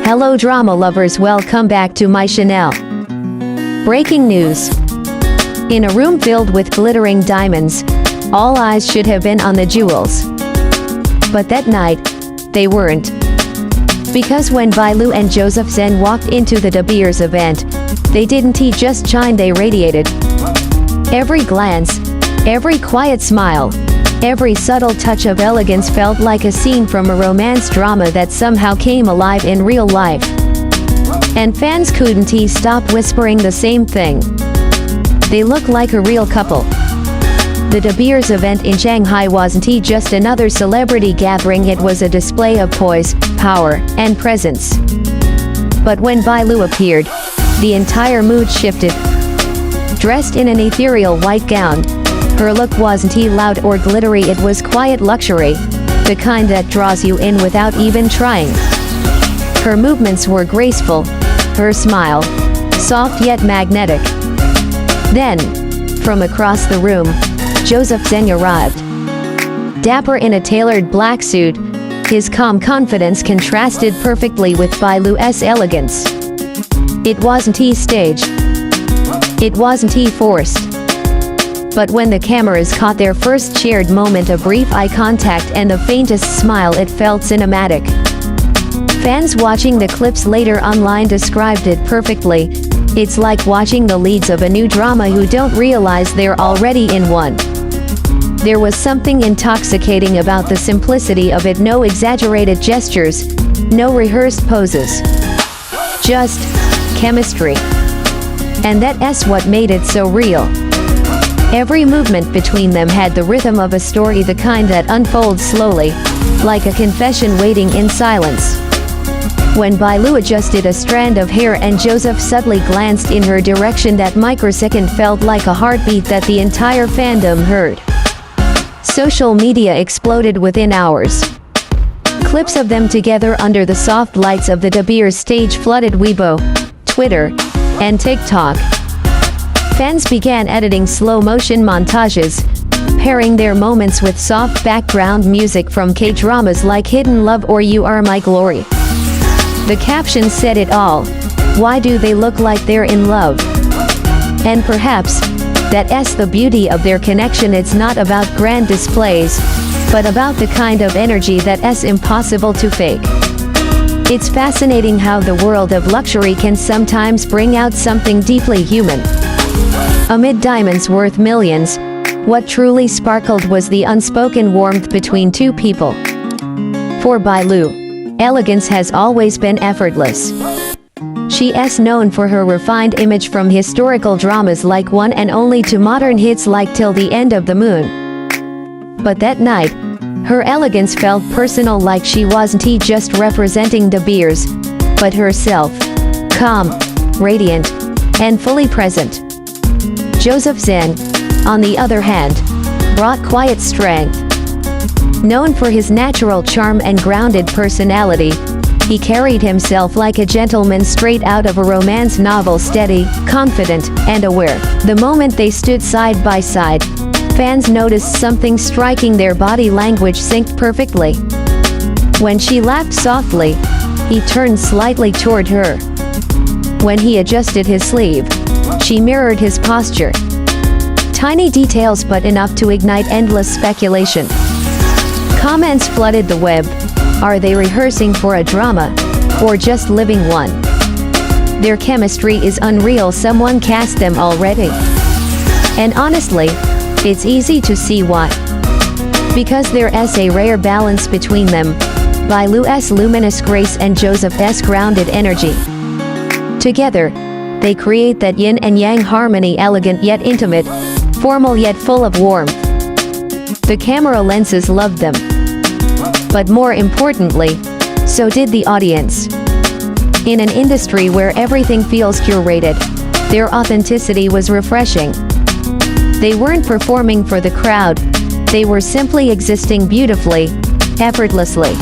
Hello drama lovers, welcome back to my channel. Breaking news. In a room filled with glittering diamonds, all eyes should have been on the jewels. But that night, they weren't. Because when Bailu and Joseph Zeng walked into the De Beers event, they didn't just shine, they radiated. Every glance, every quiet smile, every subtle touch of elegance felt like a scene from a romance drama that somehow came alive in real life. And fans couldn't stop whispering the same thing. They look like a real couple. The De Beers event in Shanghai wasn't just another celebrity gathering, it was a display of poise, power, and presence. But when Bailu appeared, the entire mood shifted. Dressed in an ethereal white gown, her look wasn't loud or glittery, it was quiet luxury, the kind that draws you in without even trying. Her movements were graceful, her smile, soft yet magnetic. Then, from across the room, Joseph Zeng arrived. Dapper in a tailored black suit, his calm confidence contrasted perfectly with Bailu's elegance. It wasn't staged. It wasn't forced. But when the cameras caught their first shared moment, a brief eye contact and the faintest smile, it felt cinematic. Fans watching the clips later online described it perfectly. It's like watching the leads of a new drama who don't realize they're already in one. There was something intoxicating about the simplicity of it, no exaggerated gestures, no rehearsed poses. Just chemistry. And that's what made it so real. Every movement between them had the rhythm of a story, the kind that unfolds slowly, like a confession waiting in silence. When Bailu adjusted a strand of hair and Joseph subtly glanced in her direction, that microsecond felt like a heartbeat that the entire fandom heard. Social media exploded within hours. Clips of them together under the soft lights of the De Beers stage flooded Weibo, Twitter, and TikTok. Fans began editing slow-motion montages, pairing their moments with soft background music from K-dramas like Hidden Love or You Are My Glory. The caption said it all. Why do they look like they're in love? And perhaps, that's the beauty of their connection. It's not about grand displays, but about the kind of energy that's impossible to fake. It's fascinating how the world of luxury can sometimes bring out something deeply human. Amid diamonds worth millions, what truly sparkled was the unspoken warmth between two people. For Bailu, elegance has always been effortless. She's known for her refined image, from historical dramas like One and Only to modern hits like Till the End of the Moon. But that night, her elegance felt personal, like she wasn't just representing De Beers, but herself. Calm, radiant, and fully present. Joseph Zeng, on the other hand, brought quiet strength. Known for his natural charm and grounded personality, he carried himself like a gentleman straight out of a romance novel, steady, confident, and aware. The moment they stood side by side, fans noticed something striking: their body language synced perfectly. When she laughed softly, he turned slightly toward her. When he adjusted his sleeve, she mirrored his posture. Tiny details, but enough to ignite endless speculation. Comments flooded the web. Are they rehearsing for a drama, or just living one? Their chemistry is unreal, someone cast them already. And honestly, it's easy to see why. Because there's a rare balance between them, Bailu's luminous grace and Joseph's grounded energy. Together, they create that yin and yang harmony, elegant yet intimate, formal yet full of warmth. The camera lenses loved them. But more importantly, so did the audience. In an industry where everything feels curated, their authenticity was refreshing. They weren't performing for the crowd, they were simply existing beautifully, effortlessly.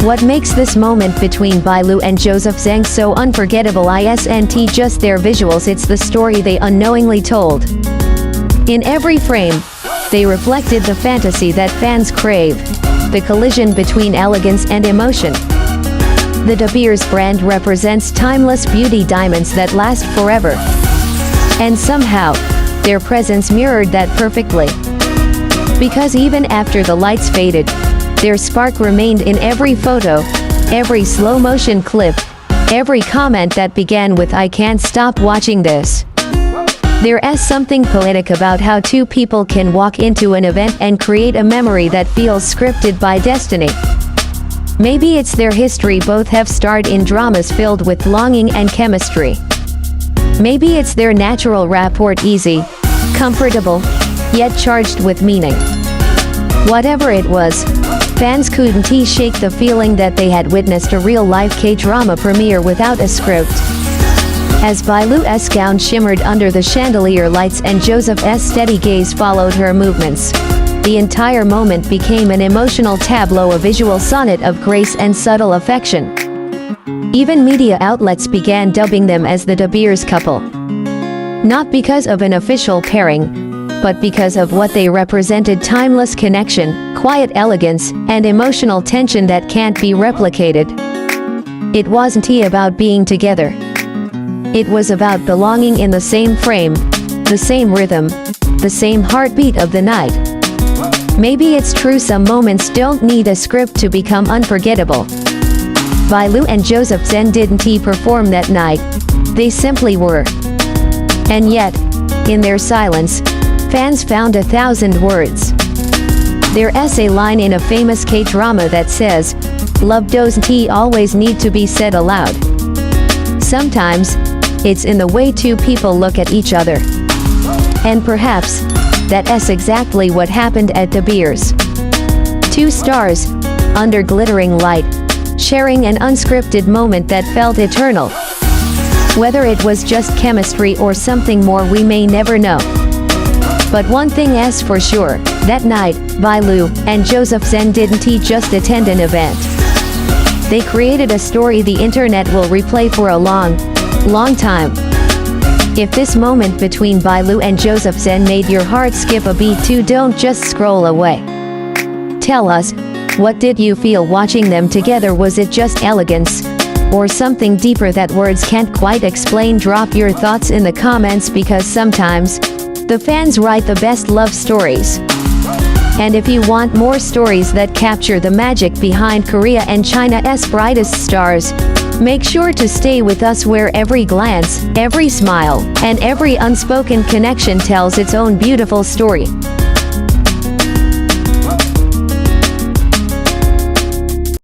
What makes this moment between Bailu and Joseph Zeng so unforgettable isn't just their visuals, it's the story they unknowingly told. In every frame, they reflected the fantasy that fans crave, the collision between elegance and emotion. The De Beers brand represents timeless beauty diamonds that last forever. And somehow, their presence mirrored that perfectly. Because even after the lights faded, their spark remained in every photo, every slow-motion clip, every comment that began with "I can't stop watching this." There is something poetic about how two people can walk into an event and create a memory that feels scripted by destiny. Maybe it's their history, both have starred in dramas filled with longing and chemistry. Maybe it's their natural rapport, easy, comfortable, yet charged with meaning. Whatever it was, fans couldn't shake the feeling that they had witnessed a real-life K-drama premiere without a script. As Bailu's gown shimmered under the chandelier lights and Joseph's steady gaze followed her movements, the entire moment became an emotional tableau, a visual sonnet of grace and subtle affection. Even media outlets began dubbing them as the De Beers couple. Not because of an official pairing, but because of what they represented: timeless connection, quiet elegance, and emotional tension that can't be replicated. It wasn't about being together. It was about belonging in the same frame, the same rhythm, the same heartbeat of the night. Maybe it's true, some moments don't need a script to become unforgettable. Bailu and Joseph Zeng didn't perform that night, they simply were. And yet, in their silence, fans found 1,000 words. There's a line in a famous K-drama that says, "Love doesn't always need to be said aloud." Sometimes, it's in the way two people look at each other. And perhaps, that's exactly what happened at De Beers. Two stars, under glittering light, sharing an unscripted moment that felt eternal. Whether it was just chemistry or something more, we may never know. But one thing is for sure, that night, Bailu and Joseph Zeng didn't just attend an event. They created a story the internet will replay for a long, long time. If this moment between Bailu and Joseph Zeng made your heart skip a beat too, don't just scroll away. Tell us, what did you feel watching them together? Was it just elegance, or something deeper that words can't quite explain? Drop your thoughts in the comments, because sometimes, the fans write the best love stories. And if you want more stories that capture the magic behind Korea and China's brightest stars, make sure to stay with us, where every glance, every smile, and every unspoken connection tells its own beautiful story.